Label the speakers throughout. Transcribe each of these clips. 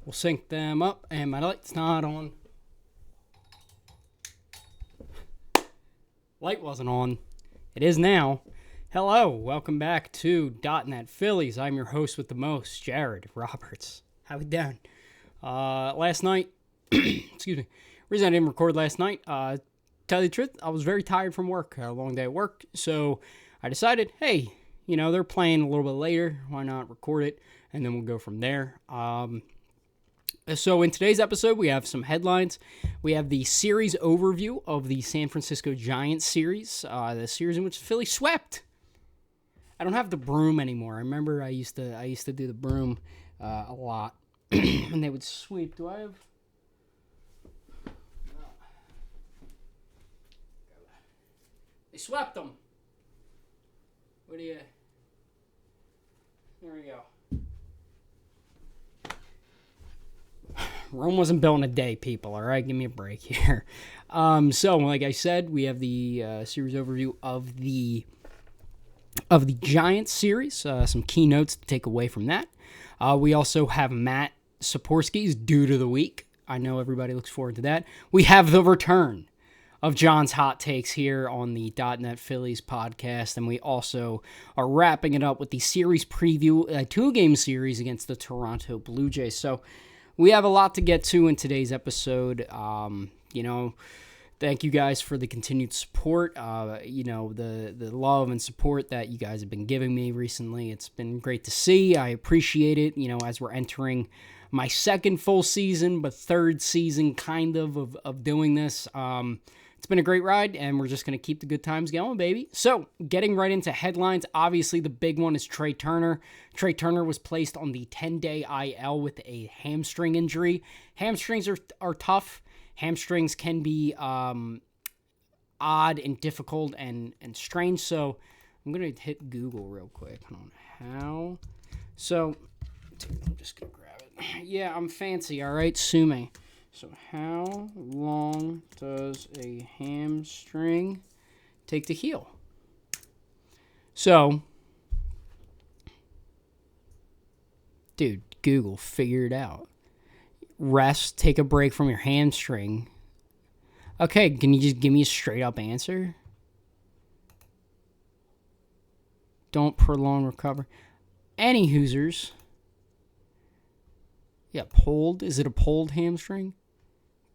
Speaker 1: We'll sync them up, and my light's not on. Light wasn't on. It is now. Hello, welcome back to .NET Phillies. I'm your host with the most, Jared Roberts. How we doing? Last night, excuse me. Reason I didn't record last night, tell you the truth, I was very tired from work. Had a long day at work, so I decided, hey, they're playing a little bit later. Why not record it, and then we'll go from there. So in today's episode, we have some headlines. We have the series overview of the San Francisco Giants series, the series in which Philly swept. I don't have the broom anymore. I remember I used to do the broom a lot, and they would sweep. Do I have? They swept them. What do you? There we go. Rome wasn't built in a day, people. All right, give me a break here. So, like I said, we have the series overview of the Giants series. Some key notes to take away from that. We also have Matt Saporsky's Dude of the Week. I know everybody looks forward to that. We have the return of John's Hot Takes here on the .NET Phillies podcast, and we also are wrapping it up with the series preview, a two-game series against the Toronto Blue Jays. So, we have a lot to get to in today's episode. Thank you guys for the continued support. The love and support that you guys have been giving me recently. It's been great to see. I appreciate it. As we're entering my second full season, but third season kind of doing this. It's been a great ride, and we're just going to keep the good times going, baby. So, getting right into headlines, obviously the big one is Trea Turner. Trea Turner was placed on the 10-day IL with a hamstring injury. Hamstrings are tough. Hamstrings can be odd and difficult and strange, so I'm going to hit Google real quick on how. So, I'm just going to grab it. Yeah, I'm fancy, all right? Sue me. So how long does a hamstring take to heal? So, dude, Google, figure it out. Rest, take a break from your hamstring. Okay, can you just give me a straight up answer? Don't prolong recovery. Any Hoosers. Yeah, pulled. Is it a pulled hamstring?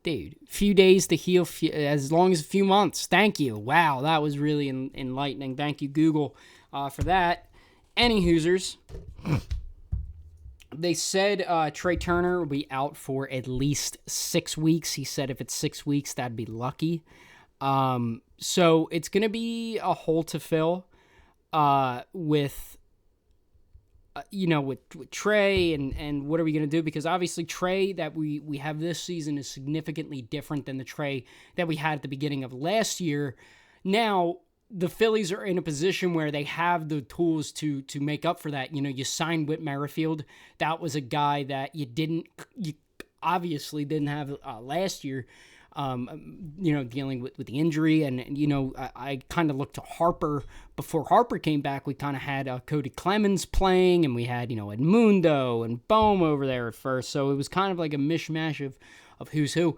Speaker 1: Dude, few days to heal, as long as a few months. Thank you. Wow, that was really enlightening. Thank you, Google, for that. Any Hoosers. They said Trea Turner will be out for at least 6 weeks. He said if it's 6 weeks, that'd be lucky. So it's going to be a hole to fill with Trea and what are we going to do? Because obviously Trea that we have this season is significantly different than the Trea that we had at the beginning of last year. Now, the Phillies are in a position where they have the tools to make up for that. You signed Whit Merrifield. That was a guy that you obviously didn't have last year. Dealing with the injury. And, I kind of looked to Harper. Before Harper came back, we kind of had Cody Clemens playing, and we had, Edmundo and Bohm over there at first. So it was kind of like a mishmash of who's who.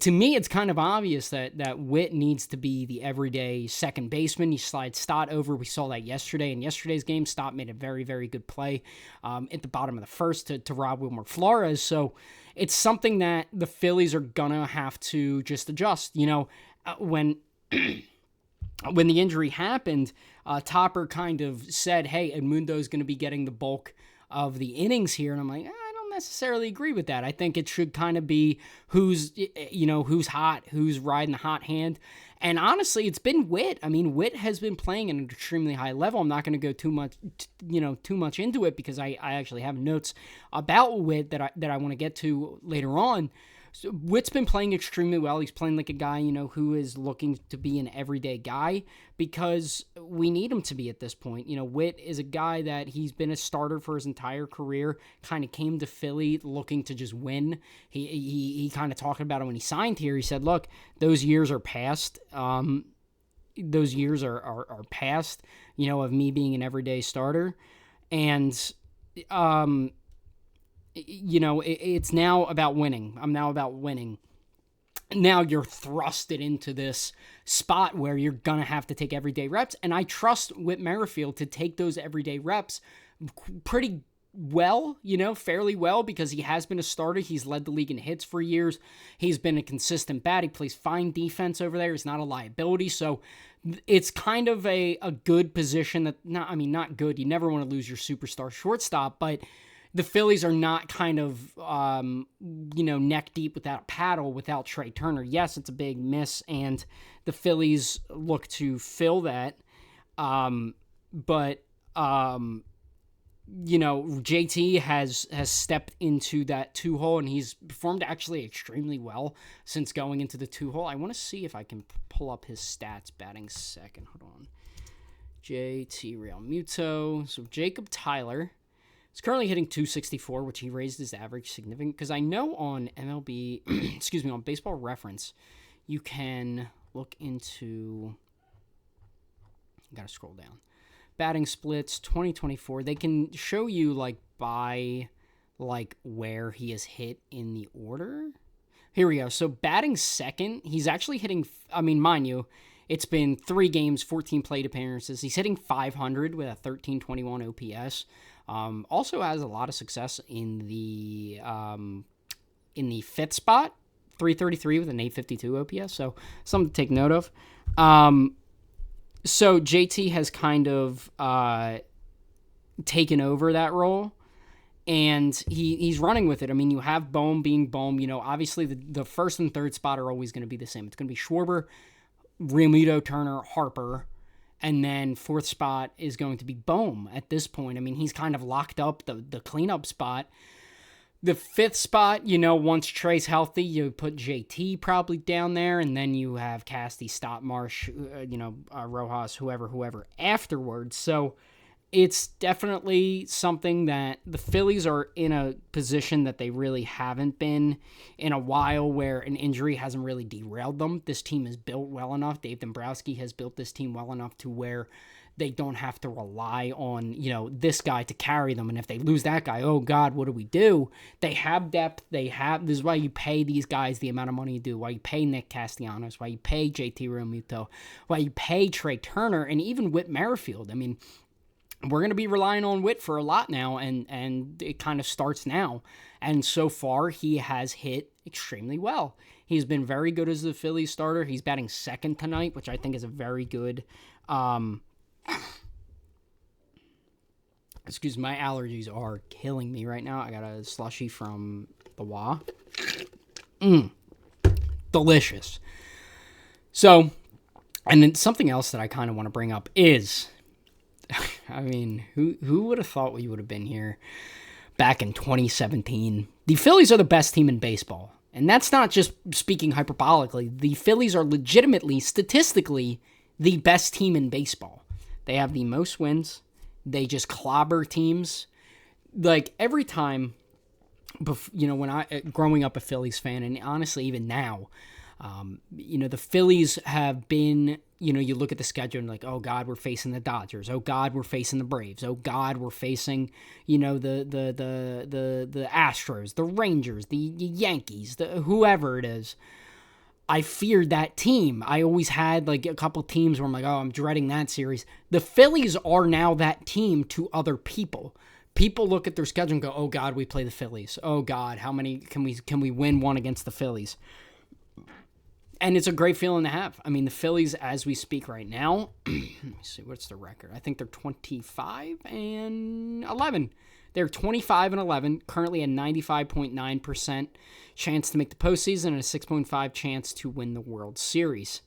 Speaker 1: To me, it's kind of obvious that Whit needs to be the everyday second baseman. You slide Stott over. We saw that yesterday. In yesterday's game, Stott made a very, very good play at the bottom of the first to Rob Wilmer Flores. So it's something that the Phillies are going to have to just adjust. When when the injury happened, Topper kind of said, hey, Edmundo's going to be getting the bulk of the innings here. And I'm like, I don't necessarily agree with that. I think it should kind of be who's hot, who's riding the hot hand. And honestly, it's been Whit. I mean, Whit has been playing at an extremely high level. I'm not going to go too much into it because I actually have notes about Whit that I want to get to later on. So Whit's been playing extremely well. He's playing like a guy, who is looking to be an everyday guy because we need him to be at this point. Whit is a guy that he's been a starter for his entire career, kind of came to Philly looking to just win. He kind of talked about it when he signed here. He said, look, those years are past. Those years are past, of me being an everyday starter. And it's now about winning. I'm now about winning. Now you're thrusted into this spot where you're going to have to take everyday reps. And I trust Whit Merrifield to take those everyday reps pretty well, fairly well, because he has been a starter. He's led the league in hits for years. He's been a consistent bat. He plays fine defense over there. He's not a liability. So it's kind of a good position not good. You never want to lose your superstar shortstop, but the Phillies are not kind of, neck deep without a paddle without Trey Turner. Yes, it's a big miss, and the Phillies look to fill that. But JT has stepped into that 2-hole, and he's performed actually extremely well since going into the 2-hole. I want to see if I can pull up his stats batting second. Hold on. JT Realmuto. So Jacob Tyler is currently hitting .264, which he raised his average significant. Because I know on MLB, on Baseball Reference, you can look into. Got to scroll down. Batting splits 2024. They can show you by where he has hit in the order. Here we go. So batting second, he's actually hitting. Mind you, it's been 3 games, 14 plate appearances. He's hitting .500 with a 1321 OPS. Also has a lot of success in the 5th spot, 333 with an 852 OPS. So something to take note of. So JT has kind of taken over that role, and he's running with it. You have Bohm being Bohm. Obviously the first and third spot are always going to be the same. It's going to be Schwarber, Realmuto, Turner, Harper, and then 4th spot is going to be Bohm at this point. He's kind of locked up the cleanup spot. The 5th spot, once Trey's healthy, you put JT probably down there, and then you have Casty, Stottmarsh, Rojas, whoever afterwards. So it's definitely something that the Phillies are in a position that they really haven't been in a while, where an injury hasn't really derailed them. This team is built well enough. Dave Dombrowski has built this team well enough to where they don't have to rely on, this guy to carry them. And if they lose that guy, oh God, what do we do? They have depth. This is why you pay these guys the amount of money you do, why you pay Nick Castellanos, why you pay JT Realmuto, why you pay Trey Turner, and even Whit Merrifield. We're going to be relying on Whit for a lot now, and it kind of starts now. And so far, he has hit extremely well. He's been very good as the Phillies starter. He's batting second tonight, which I think is a very good... Excuse me, my allergies are killing me right now. I got a slushie from the WA. Delicious. So, and then something else that I kind of want to bring up is, who would have thought we would have been here back in 2017? The Phillies are the best team in baseball. And that's not just speaking hyperbolically. The Phillies are legitimately, statistically, the best team in baseball. They have the most wins. They just clobber teams. Every time, when growing up a Phillies fan, and honestly even now, the Phillies have been, you look at the schedule and oh God, we're facing the Dodgers. Oh God, we're facing the Braves. Oh God, we're facing, the Astros, the Rangers, the Yankees, whoever it is. I feared that team. I always had a couple teams where I'm I'm dreading that series. The Phillies are now that team to other people. People look at their schedule and go, "Oh God, we play the Phillies. Oh God, how many can we win one against the Phillies?" And it's a great feeling to have. The Phillies, as we speak right now, let me see, what's the record? I think they're 25-11. They're 25-11, currently a 95.9% chance to make the postseason and a 6.5 chance to win the World Series.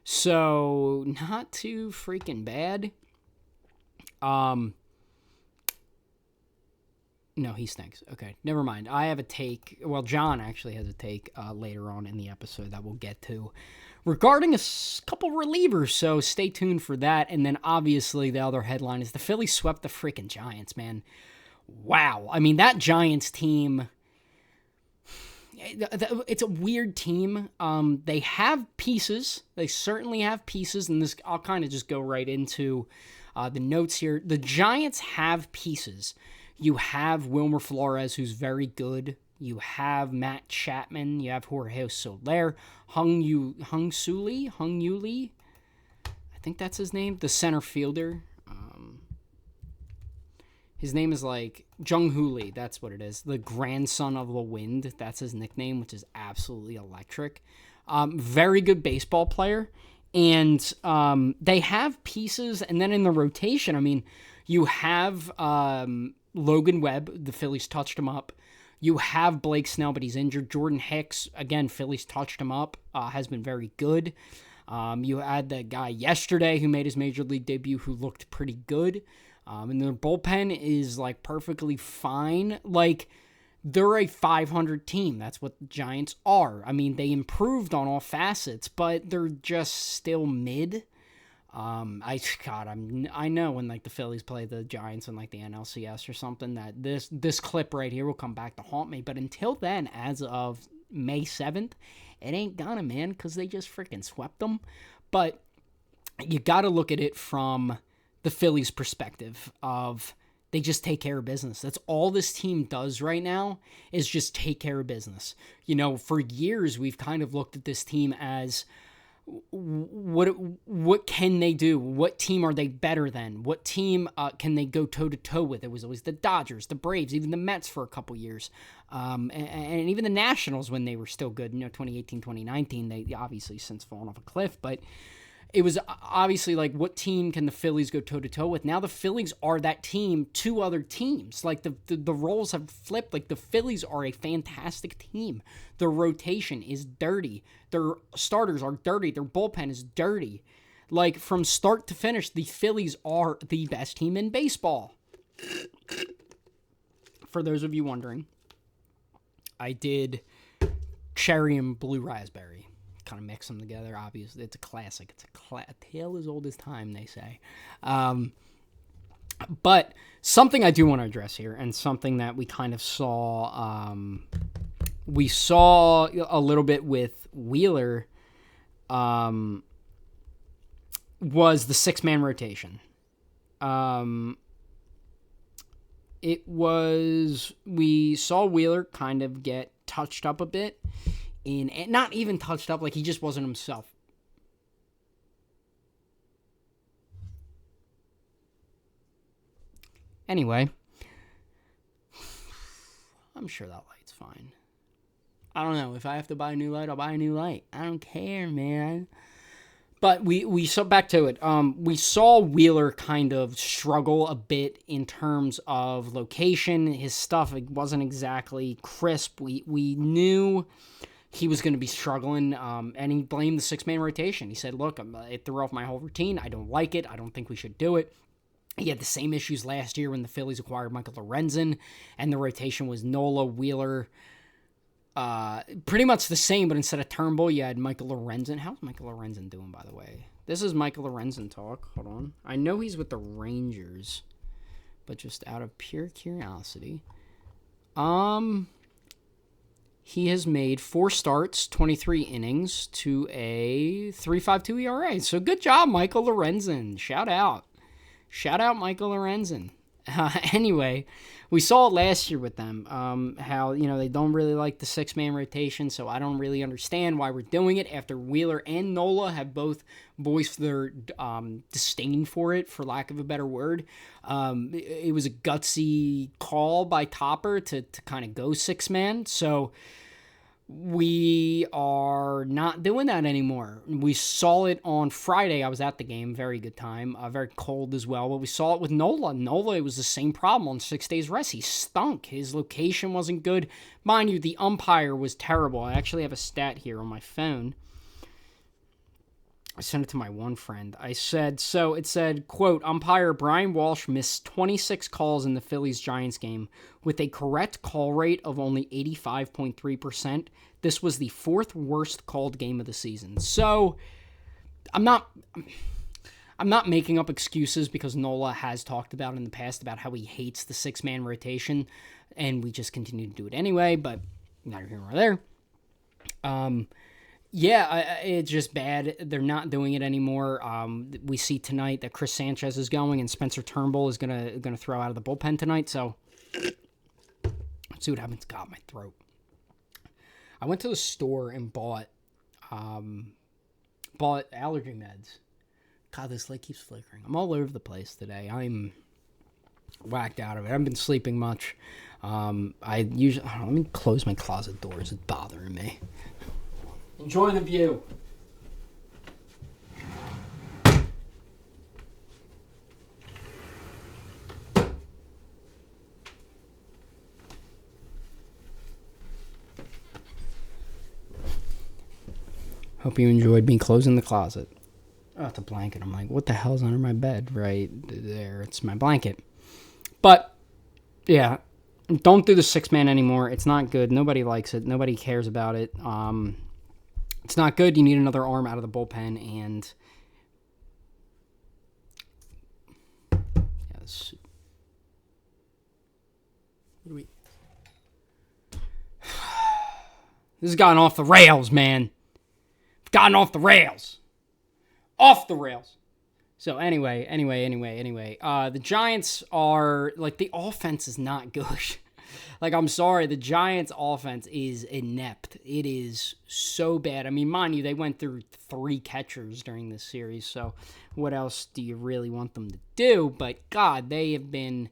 Speaker 1: So, not too freaking bad. No, he stinks. Okay, never mind. I have a take. Well, John actually has a take later on in the episode that we'll get to regarding a couple relievers, so stay tuned for that. And then, obviously, the other headline is the Phillies swept the freaking Giants, man. Wow. That Giants team, it's a weird team. They have pieces. They certainly have pieces, and this I'll kind of just go right into the notes here. The Giants have pieces. You have Wilmer Flores, who's very good. You have Matt Chapman. You have Jorge Soler. Hung Yuli. I think that's his name. The center fielder. His name is like Jung Hoo Lee. That's what it is. The grandson of the wind. That's his nickname, which is absolutely electric. Very good baseball player. And they have pieces. And then in the rotation, I mean, you have Logan Webb. The Phillies touched him up. You have Blake Snell, but he's injured. Jordan Hicks, again, Phillies touched him up. Has been very good. You had the guy yesterday who made his major league debut who looked pretty good. And their bullpen is, like, perfectly fine. Like, they're a 500 team. That's what the Giants are. I mean, they improved on all facets, but they're just still mid. I know when, like, the Phillies play the Giants in, like, the NLCS or something, that this clip right here will come back to haunt me. But until then, as of May 7th, it ain't gonna, man, because they just freaking swept them. But you got to look at it from the Phillies' perspective of they just take care of business. That's all this team does right now is just take care of business. You know, for years we've kind of looked at this team as what can they do? What team are they better than? What team can they go toe-to-toe with? It was always the Dodgers, the Braves, even the Mets for a couple years. And even the Nationals when they were still good. You know, 2018, 2019, they obviously since fallen off a cliff, but it was obviously like, what team can the Phillies go toe-to-toe with? Now the Phillies are that team to other teams. Like, the roles have flipped. Like, the Phillies are a fantastic team. Their rotation is dirty. Their starters are dirty. Their bullpen is dirty. Like, from start to finish, the Phillies are the best team in baseball. For those of you wondering, I did cherry and blue raspberry. Kind of mix them together. Obviously, it's a classic. It's a tale as old as time, they say. But something I do want to address here, and something that we kind of saw, we saw a little bit with Wheeler, was the six-man rotation. We saw Wheeler kind of get touched up a bit. Not even touched up, like he just wasn't himself. Anyway, I'm sure that light's fine. I don't know. If I have to buy a new light, I'll buy a new light. I don't care, man. But we saw, back to it. We saw Wheeler kind of struggle a bit in terms of location. His stuff, it wasn't exactly crisp. We knew he was going to be struggling, and he blamed the six-man rotation. He said, look, it threw off my whole routine. I don't like it. I don't think we should do it. He had the same issues last year when the Phillies acquired Michael Lorenzen, and the rotation was Nola, Wheeler, pretty much the same, but instead of Turnbull, you had Michael Lorenzen. How's Michael Lorenzen doing, by the way? This is Michael Lorenzen talk. Hold on. I know he's with the Rangers, but just out of pure curiosity. He has made 4 starts, 23 innings to a 3.52 ERA. So good job, Michael Lorenzen. Shout out. Shout out, Michael Lorenzen. Anyway, we saw it last year with them, how, they don't really like the six-man rotation, so I don't really understand why we're doing it after Wheeler and Nola have both voiced their disdain for it, for lack of a better word. It was a gutsy call by Topper to kind of go six-man, so we are not doing that anymore. We saw it on Friday. I was at the game. Very good time. Very cold as well. But we saw it with Nola. Nola, it was the same problem on 6 days rest. He stunk. His location wasn't good. Mind you, the umpire was terrible. I actually have a stat here on my phone. I sent it to my one friend. It said, quote, umpire Brian Walsh missed 26 calls in the Phillies-Giants game with a correct call rate of only 85.3%. This was the 4th worst called game of the season. So, I'm not making up excuses, because Nola has talked about in the past about how he hates the six-man rotation, and we just continue to do it anyway, but neither here nor there. Yeah, it's just bad. They're not doing it anymore. We see tonight that Chris Sanchez is going, and Spencer Turnbull is gonna throw out of the bullpen tonight. So Let's see what happens. God, my throat. I went to the store and bought allergy meds. God, this light keeps flickering. I'm all over the place today. I'm whacked out of it. I haven't been sleeping much. Let me close my closet doors. It's bothering me. Enjoy the view. Hope you enjoyed me closing the closet. Oh, it's a blanket. I'm like, what the hell's under my bed? Right there. It's my blanket. But, yeah. Don't do the 6-man anymore. It's not good. Nobody likes it. Nobody cares about it. It's not good. You need another arm out of the bullpen. And, yes. What do we... This has gotten off the rails, man. Gotten off the rails. Off the rails. So anyway. The Giants are, like, the offense is not good. Like, I'm sorry, the Giants' offense is inept. It is so bad. I mean, mind you, they went through 3 catchers during this series, so what else do you really want them to do? But, God, they have been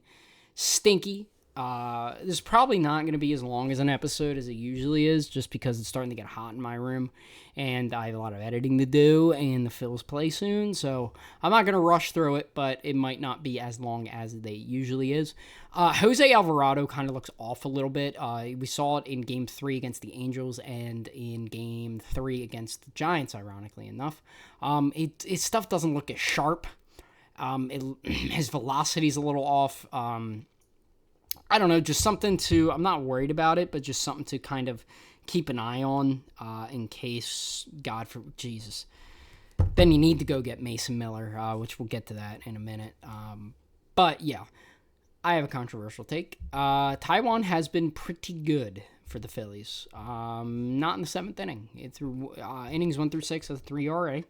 Speaker 1: stinky. This is probably not going to be as long as an episode as it usually is, just because it's starting to get hot in my room, and I have a lot of editing to do, and the Phils play soon, so I'm not going to rush through it, but it might not be as long as they usually is. Jose Alvarado kind of looks off a little bit. We saw it in Game 3 against the Angels, and in Game 3 against the Giants, ironically enough. His stuff doesn't look as sharp. His velocity's a little off. I don't know, just something to, I'm not worried about it, but just something to kind of keep an eye on in case, God for Jesus. Then you need to go get Mason Miller, which we'll get to that in a minute. But yeah, I have a controversial take. Taijuan has been pretty good for the Phillies. Not in the 7th inning. Through innings 1 through 6 has a 3 ERA.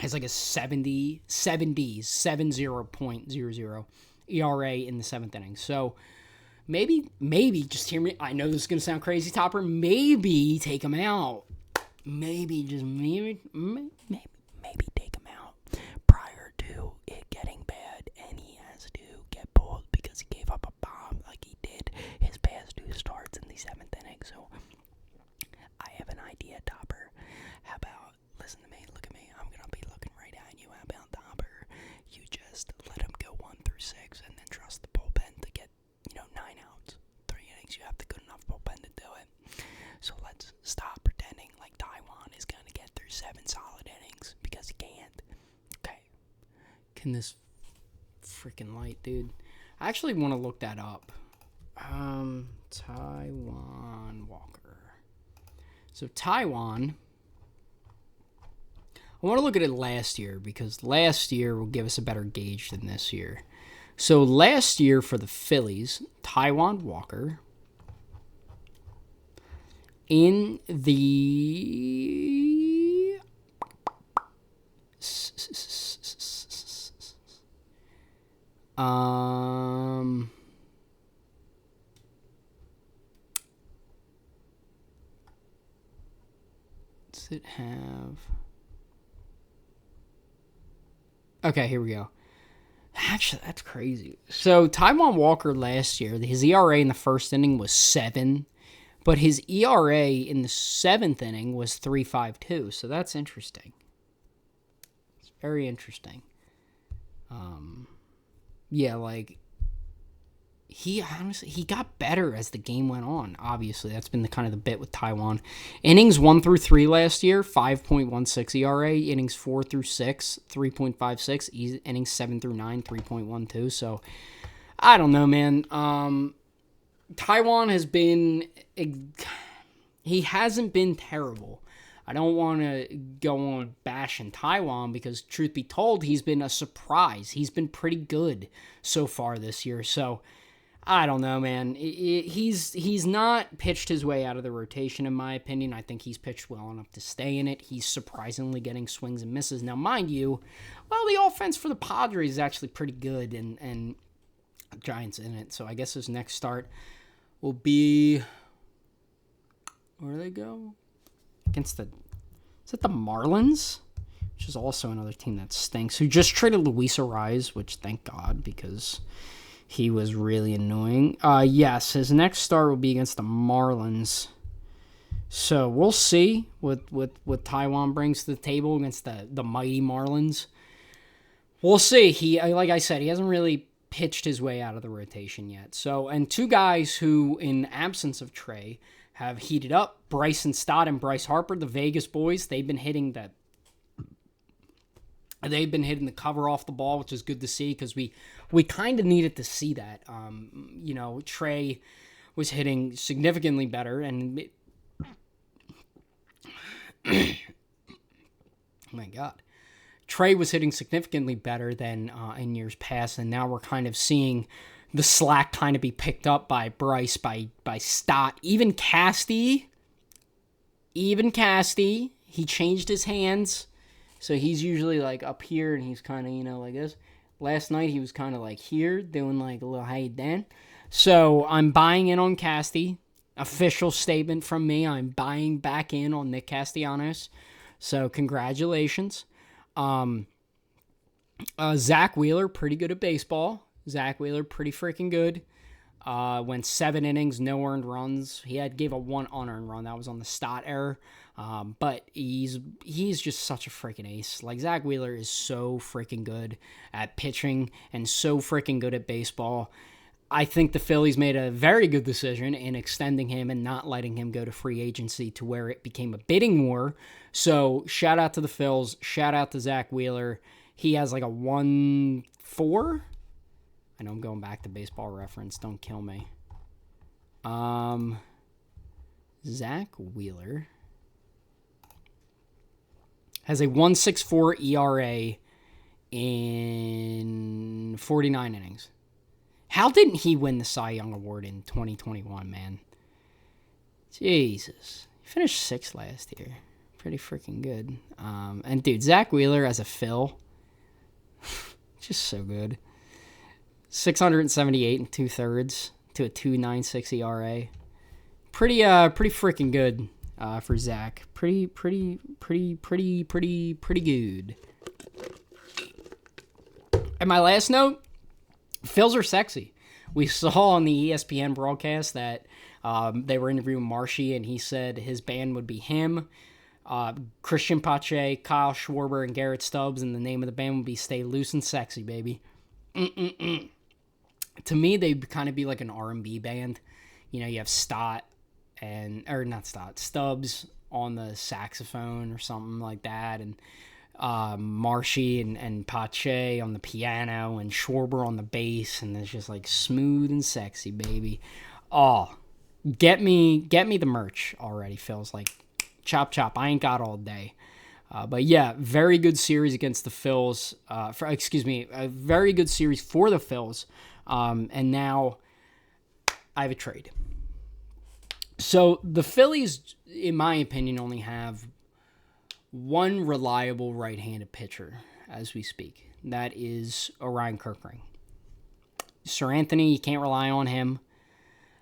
Speaker 1: Has like a 70.00 ERA in the 7th inning. So maybe, just hear me. I know this is going to sound crazy, Topper. Maybe take him out. Maybe take him out prior to it getting bad, and he has to get pulled because he gave up a bomb like he did his past 2 starts in the 7th inning. So I have an idea, Topper. How about, listen to me, look at me. I'm going to be looking right at you. How about, Topper? You just let him go 1 through 6 and then trust the bullpen to get, 9 outs. 3 innings, you have the good enough bullpen to do it. So let's stop pretending like Taijuan is going to get through 7 solid innings, because he can't. Okay. Can this freaking light, dude? I actually want to look that up. Taijuan Walker. So Taijuan, I want to look at it last year, because last year will give us a better gauge than this year. So last year for the Phillies, Taijuan Walker, in the does it have... Okay, here we go. Actually, that's crazy. So, Taijuan Walker last year, his ERA in the 1st inning was 7, but his ERA in the 7th inning was 3.52. So that's interesting. It's very interesting. Yeah, like, he got better as the game went on. Obviously, that's been the kind of the bit with Taijuan. Innings 1 through 3 last year, 5.16 ERA. Innings 4 through 6, 3.56. Innings 7 through 9, 3.12. So, I don't know, man. Taijuan has been... He hasn't been terrible. I don't want to go on bashing Taijuan, because truth be told, he's been a surprise. He's been pretty good so far this year. So, I don't know, man. He's not pitched his way out of the rotation, in my opinion. I think he's pitched well enough to stay in it. He's surprisingly getting swings and misses. Now, mind you, well, the offense for the Padres is actually pretty good, and Giants in it. So I guess his next start will be, where do they go? Against is it the Marlins? Which is also another team that stinks. Who just traded Luis Ariz, which thank God, because he was really annoying. Yes, his next start will be against the Marlins. So we'll see what Taijuan brings to the table against the mighty Marlins. We'll see. He, like I said, he hasn't really pitched his way out of the rotation yet. So, and two guys who, in absence of Trey, have heated up, Bryson Stott and Bryce Harper, the Vegas boys. They've been hitting the cover off the ball, which is good to see because we kind of needed to see that. Trey was hitting significantly better, and oh my God. Trey was hitting significantly better than in years past, and now we're kind of seeing the slack kind of be picked up by Bryce, by Stott, even Casty. He changed his hands, so he's usually like up here, and he's kind of like this. Last night he was kind of like here, doing like a little hey Dan. So I'm buying in on Casty. Official statement from me: I'm buying back in on Nick Castellanos. So congratulations. Zach Wheeler, pretty good at baseball. Zach Wheeler, pretty freaking good. Went 7 innings, no earned runs. He gave a 1 unearned run. That was on the Stott error. But he's just such a freaking ace. Like, Zach Wheeler is so freaking good at pitching and so freaking good at baseball. I think the Phillies made a very good decision in extending him and not letting him go to free agency to where it became a bidding war. So shout out to the Phils. Shout out to Zach Wheeler. He has like a 1.4. I know I'm going back to Baseball Reference. Don't kill me. Zach Wheeler has a 1.64 ERA in 49 innings. How didn't he win the Cy Young Award in 2021, man? Jesus. He finished 6th last year. Pretty freaking good. And, dude, Zach Wheeler as a Phil, just so good. 678 and 2/3 to a 2.96 ERA. Pretty freaking good for Zach. Pretty good. And my last note, Phils are sexy. We saw on the ESPN broadcast that they were interviewing Marshy, and he said his band would be him, Christian Pache, Kyle Schwarber, and Garrett Stubbs, and the name of the band would be Stay Loose and Sexy, baby. To me, they'd kind of be like an R&B band. You know, you have Stubbs on the saxophone or something like that, and Marshy and Pache on the piano, and Schwarber on the bass, and it's just like smooth and sexy, baby. Oh, get me the merch already, Phil's like, chop chop. I ain't got all day. But yeah, very good series against the Phils. A very good series for the Phils. And now I have a trade. So the Phillies, in my opinion, only have one reliable right-handed pitcher as we speak. That is Orion Kerkering. Sir Anthony, you can't rely on him.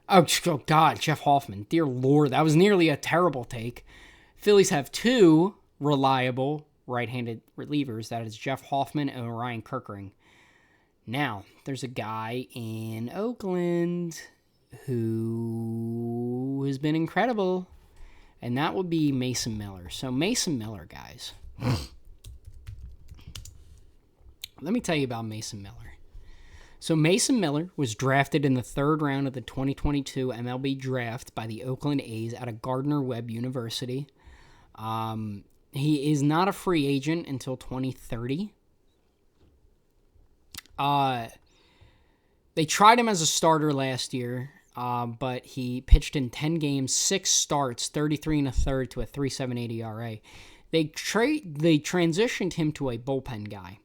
Speaker 1: Oh, God, Jeff Hoffman. Dear Lord, that was nearly a terrible take. Phillies have two reliable right-handed relievers. That is Jeff Hoffman and Orion Kerkering. Now, there's a guy in Oakland who has been incredible, and that would be Mason Miller. So Mason Miller, guys. Let me tell you about Mason Miller. So Mason Miller was drafted in the 3rd round of the 2022 MLB draft by the Oakland A's out of Gardner-Webb University. He is not a free agent until 2030. They tried him as a starter last year, but he pitched in 10 games, 6 starts, 33 1/3 to a 3.78 ERA. They transitioned him to a bullpen guy.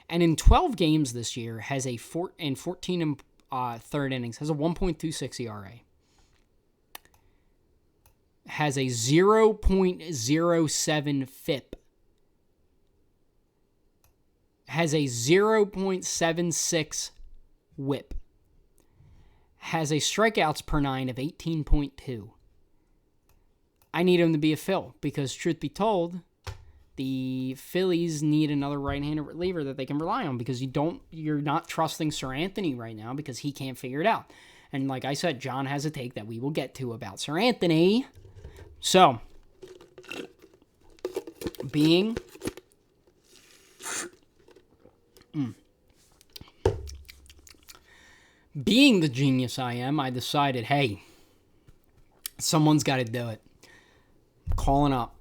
Speaker 1: And in 12 games this year, has a 14 third innings, has a 1.26 ERA. Has a 0.07 FIP. Has a 0.76 WHIP. has a strikeouts per 9 of 18.2. I need him to be a Phil because, truth be told, the Phillies need another right-handed reliever that they can rely on because you're not trusting Sir Anthony right now because he can't figure it out. And like I said, John has a take that we will get to about Sir Anthony. So, being the genius I am, I decided, hey, someone's got to do it. Calling up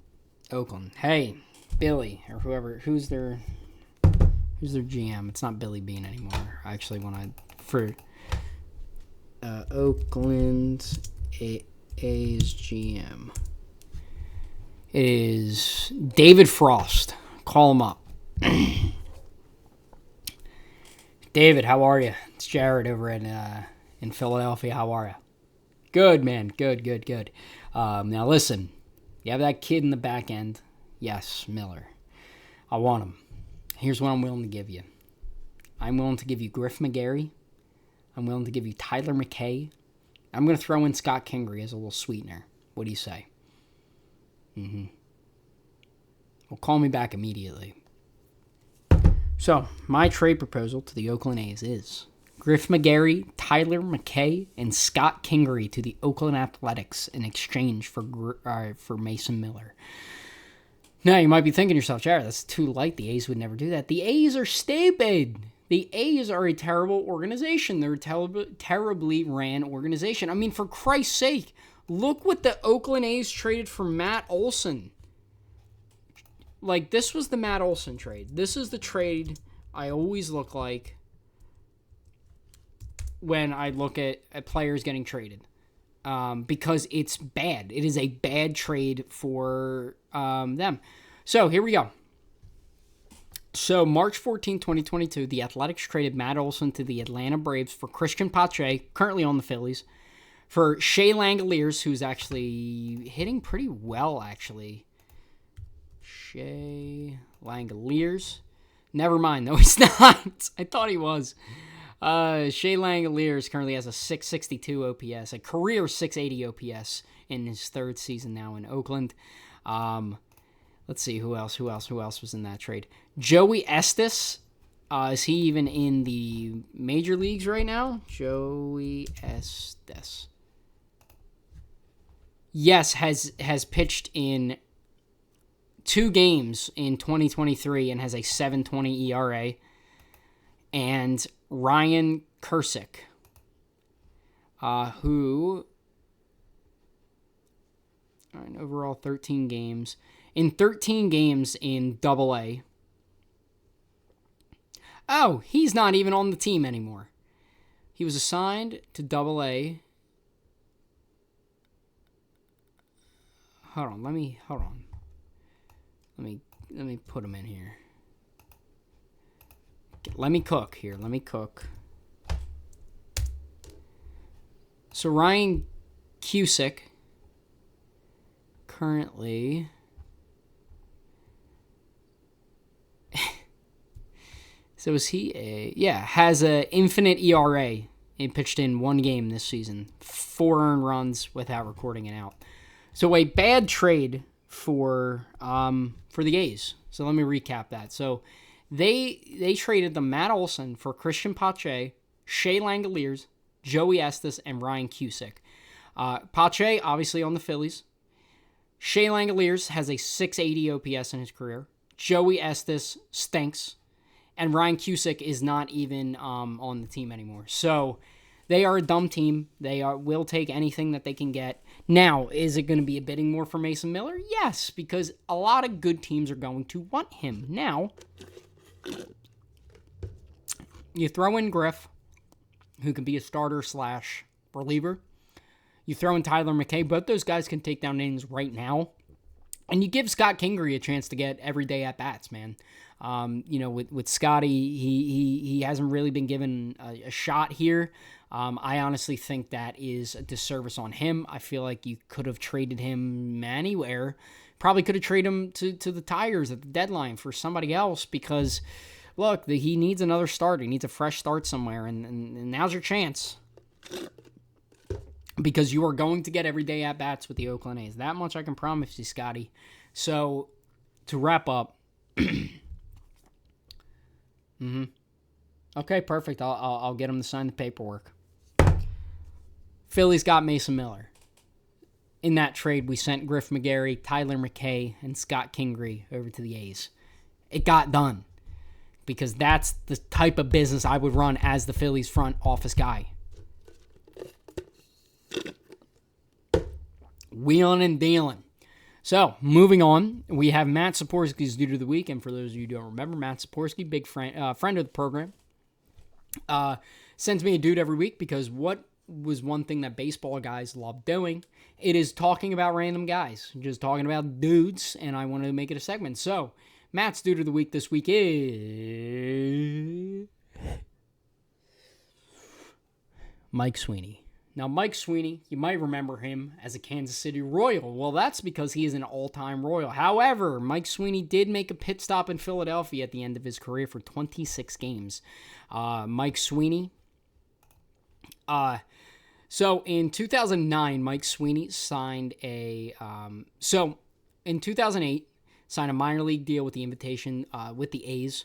Speaker 1: Oakland. Hey, Billy, or who's their GM? It's not Billy Beane anymore. I actually want to, Oakland A's GM. It is David Frost. Call him up. David, how are you? It's Jared over in Philadelphia. How are you? Good, man. Good. Now listen, you have that kid in the back end. Yes, Miller. I want him. Here's what I'm willing to give you. I'm willing to give you Griff McGarry. I'm willing to give you Tyler McKay. I'm going to throw in Scott Kingery as a little sweetener. What do you say? Well, call me back immediately. So, my trade proposal to the Oakland A's is Griff McGarry, Tyler McKay, and Scott Kingery to the Oakland Athletics in exchange for Mason Miller. Now, you might be thinking to yourself, Jared, that's too light. The A's would never do that. The A's are stupid. The A's are a terrible organization. They're a terribly ran organization. I mean, for Christ's sake, look what the Oakland A's traded for Matt Olson. Like, this was the Matt Olson trade. This is the trade I always look like when I look at players getting traded. Because it's bad. It is a bad trade for them. So, here we go. So, March 14, 2022, the Athletics traded Matt Olson to the Atlanta Braves for Christian Pache, currently on the Phillies, for Shea Langeliers, who's actually hitting pretty well, actually. Shea Langeliers. Never mind, though he's not. I thought he was. Shea Langeliers currently has a 662 OPS, a career 680 OPS in his third season now in Oakland. Let's see, who else was in that trade? Joey Estes. Is he even in the major leagues right now? Joey Estes. Yes, has pitched in 2 games in 2023 and has a 7.20 ERA. And Ryan Kursick, who, overall 13 games. In 13 games in Double-A. Oh, he's not even on the team anymore. He was assigned to Double-A. Hold on. Let me put him in here. Let me cook. So Ryan Cusick currently so is he has a infinite ERA and pitched in 1 game this season, 4 earned runs without recording it out. So a bad trade for the A's. So let me recap that. So they traded the Matt Olson for Christian Pache, Shea Langeliers, Joey Estes, and Ryan Cusick. Pache, obviously on the Phillies. Shea Langeliers has a 680 OPS in his career. Joey Estes stinks. And Ryan Cusick is not even on the team anymore. So they are a dumb team. They will take anything that they can get. Now, is it going to be a bidding war for Mason Miller? Yes, because a lot of good teams are going to want him. Now, you throw in Griff, who can be a starter/reliever. You throw in Tyler McKay. Both those guys can take down innings right now. And you give Scott Kingery a chance to get everyday at-bats, man. With Scotty, he hasn't really been given a shot here. I honestly think that is a disservice on him. I feel like you could have traded him anywhere. Probably could have traded him to the Tigers at the deadline for somebody else because, look, he needs another start. He needs a fresh start somewhere, and now's your chance. because you are going to get everyday at-bats with the Oakland A's. That much I can promise you, Scotty. So, to wrap up... Okay, perfect. I'll get him to sign the paperwork. Phillies got Mason Miller. In that trade, we sent Griff McGarry, Tyler McKay, and Scott Kingery over to the A's. It got done because that's the type of business I would run as the Phillies front office guy. Wheeling and dealing. So, moving on, we have Matt Saporsky's Dude of the Week. And for those of you who don't remember, Matt Saporsky, big friend of the program, sends me a dude every week because what was one thing that baseball guys love doing? It is talking about random guys, just talking about dudes, and I wanted to make it a segment. So, Matt's Dude of the Week this week is Mike Sweeney. Now, Mike Sweeney, you might remember him as a Kansas City Royal. Well, that's because he is an all-time Royal. However, Mike Sweeney did make a pit stop in Philadelphia at the end of his career for 26 games. Mike Sweeney. So, in 2009, Mike Sweeney signed in 2008, signed a minor league deal with the Invitation with the A's.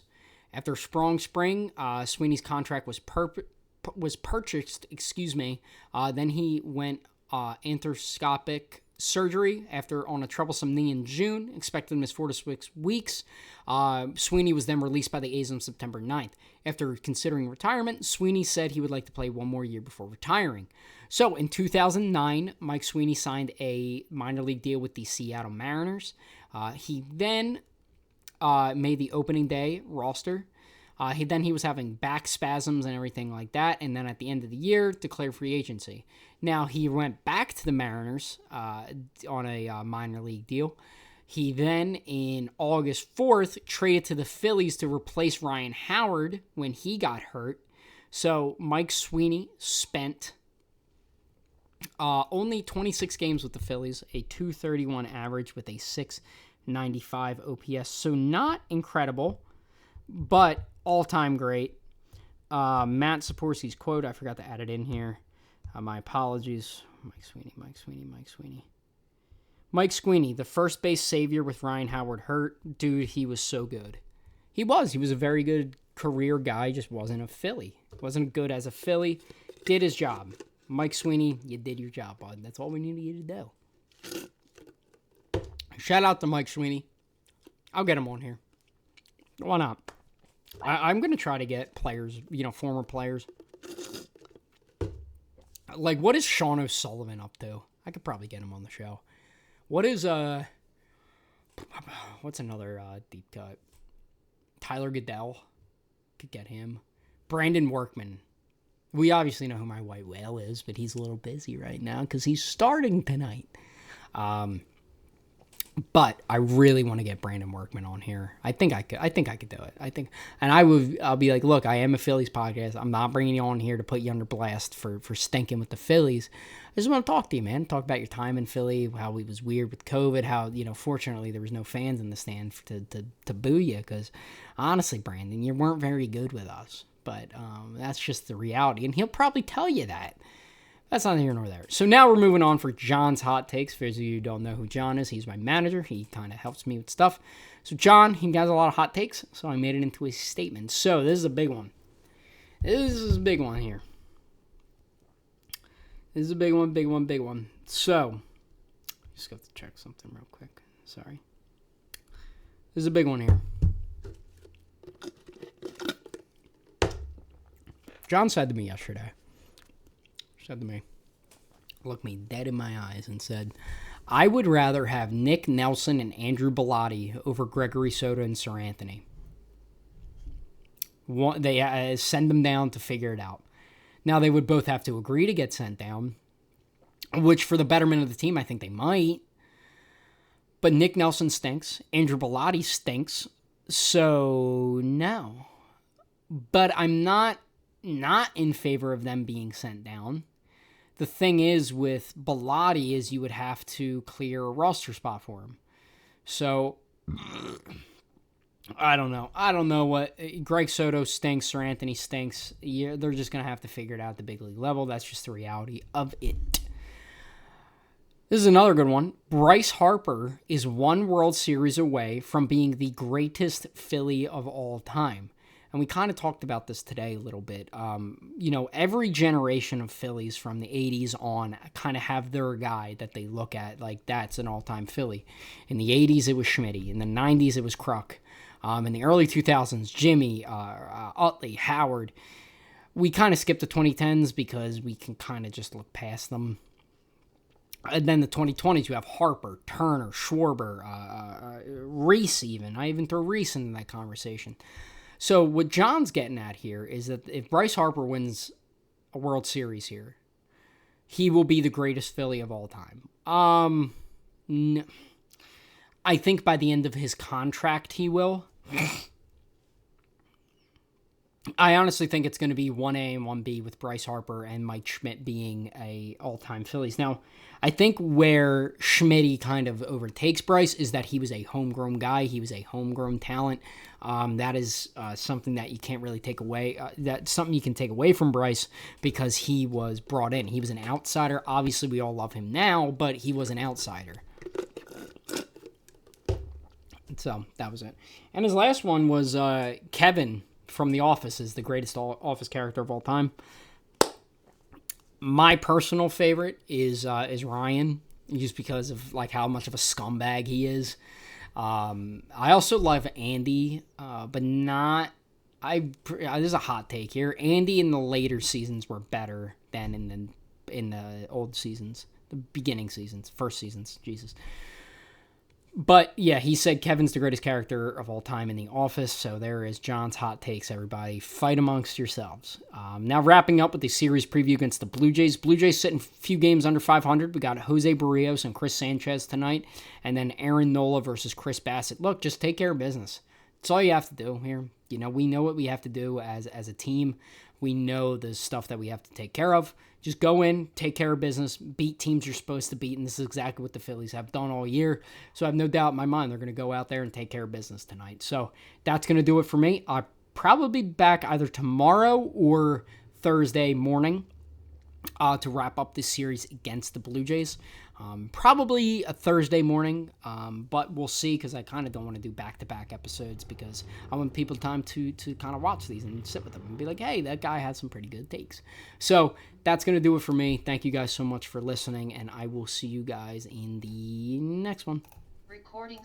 Speaker 1: After a strong spring, Sweeney's contract was purchased. Then he went endoscopic surgery on a troublesome knee in June, expected to miss 4 to 6 weeks. Sweeney was then released by the A's on September 9th. After considering retirement, Sweeney said he would like to play one more year before retiring. So in 2009, Mike Sweeney signed a minor league deal with the Seattle Mariners. He then made the opening day roster. He was having back spasms and everything like that, and then at the end of the year, declared free agency. Now, he went back to the Mariners on a minor league deal. He then, in August 4th, traded to the Phillies to replace Ryan Howard when he got hurt. So, Mike Sweeney spent only 26 games with the Phillies, a .231 average with a .695 OPS. So, not incredible, but all-time great. Matt Saporsky's quote, I forgot to add it in here. My apologies. Mike Sweeney, the first base savior with Ryan Howard hurt. Dude, he was so good. He was a very good career guy, just wasn't a Philly. Wasn't good as a Philly. Did his job. Mike Sweeney, you did your job, bud. That's all we needed you to do. Shout out to Mike Sweeney. I'll get him on here. Why not? I'm going to try to get players, former players. Like, what is Sean O'Sullivan up to? I could probably get him on the show. What is, what's another deep cut? Tyler Goodell. Could get him. Brandon Workman. We obviously know who my white whale is, but he's a little busy right now because he's starting tonight. But I really want to get Brandon Workman on here. I think I could do it. I'll be like, look, I am a Phillies podcast. I'm not bringing you on here to put you under blast for stinking with the Phillies. I just want to talk to you, man. Talk about your time in Philly, how it was weird with COVID, how, fortunately there was no fans in the stand to boo you. Because honestly, Brandon, you weren't very good with us. But that's just the reality. And he'll probably tell you that. That's neither here nor there. So now we're moving on for John's Hot Takes. For those of you who don't know who John is, he's my manager. He kind of helps me with stuff. So John, he has a lot of hot takes, so I made it into a statement. So this is a big one. This is a big one here. This is a big one. So, just got to check something real quick. Sorry. This is a big one here. John said to me yesterday, looked me dead in my eyes and said, I would rather have Nick Nelson and Andrew Bellotti over Gregory Soto and Sir Anthony. They send them down to figure it out. Now, they would both have to agree to get sent down, which for the betterment of the team, I think they might. But Nick Nelson stinks. Andrew Bellotti stinks. So, no. But I'm not in favor of them being sent down. The thing is with Bellotti is you would have to clear a roster spot for him. So, I don't know. What Greg Soto stinks, Sir Anthony stinks. Yeah, they're just going to have to figure it out at the big league level. That's just the reality of it. This is another good one. Bryce Harper is one World Series away from being the greatest Philly of all time. And we kind of talked about this today a little bit. Every generation of Phillies from the 80s on kind of have their guy that they look at, like that's an all-time Philly. In the 80s, it was Schmitty. In the 90s, it was Kruk. In the early 2000s, Jimmy, Utley, Howard. We kind of skipped the 2010s because we can kind of just look past them. And then the 2020s, you have Harper, Turner, Schwarber, Reese even. I even throw Reese into that conversation. So what John's getting at here is that if Bryce Harper wins a World Series here, he will be the greatest Philly of all time. No, I think by the end of his contract, he will. I honestly think it's going to be 1A and 1B with Bryce Harper and Mike Schmidt being a all-time Phillies. Now, I think where Schmidt kind of overtakes Bryce is that he was a homegrown guy. He was a homegrown talent. That is something that you can't really take away. That's something you can take away from Bryce because he was brought in. He was an outsider. Obviously, we all love him now, but he was an outsider. So that was it. And his last one was Kevin from The Office is the greatest Office character of all time. My personal favorite is Ryan, just because of like how much of a scumbag he is. I also love Andy, but not. This is a hot take here. Andy in the later seasons were better than in the old seasons, the beginning seasons, first seasons. Jesus. But yeah, he said Kevin's the greatest character of all time in The Office. So there is John's hot takes, everybody. Fight amongst yourselves. Now wrapping up with the series preview against the Blue Jays. Blue Jays sitting a few games under 500. We got Jose Barrios and Chris Sanchez tonight. And then Aaron Nola versus Chris Bassett. Look, just take care of business. That's all you have to do here. We know what we have to do as a team. We know the stuff that we have to take care of. Just go in, take care of business, beat teams you're supposed to beat, and this is exactly what the Phillies have done all year. So I have no doubt in my mind they're going to go out there and take care of business tonight. So that's going to do it for me. I'll probably be back either tomorrow or Thursday morning to wrap up this series against the Blue Jays. Probably a Thursday morning, but we'll see because I kind of don't want to do back-to-back episodes because I want people time to kind of watch these and sit with them and be like, hey, that guy had some pretty good takes. So that's going to do it for me. Thank you guys so much for listening, and I will see you guys in the next one. Recording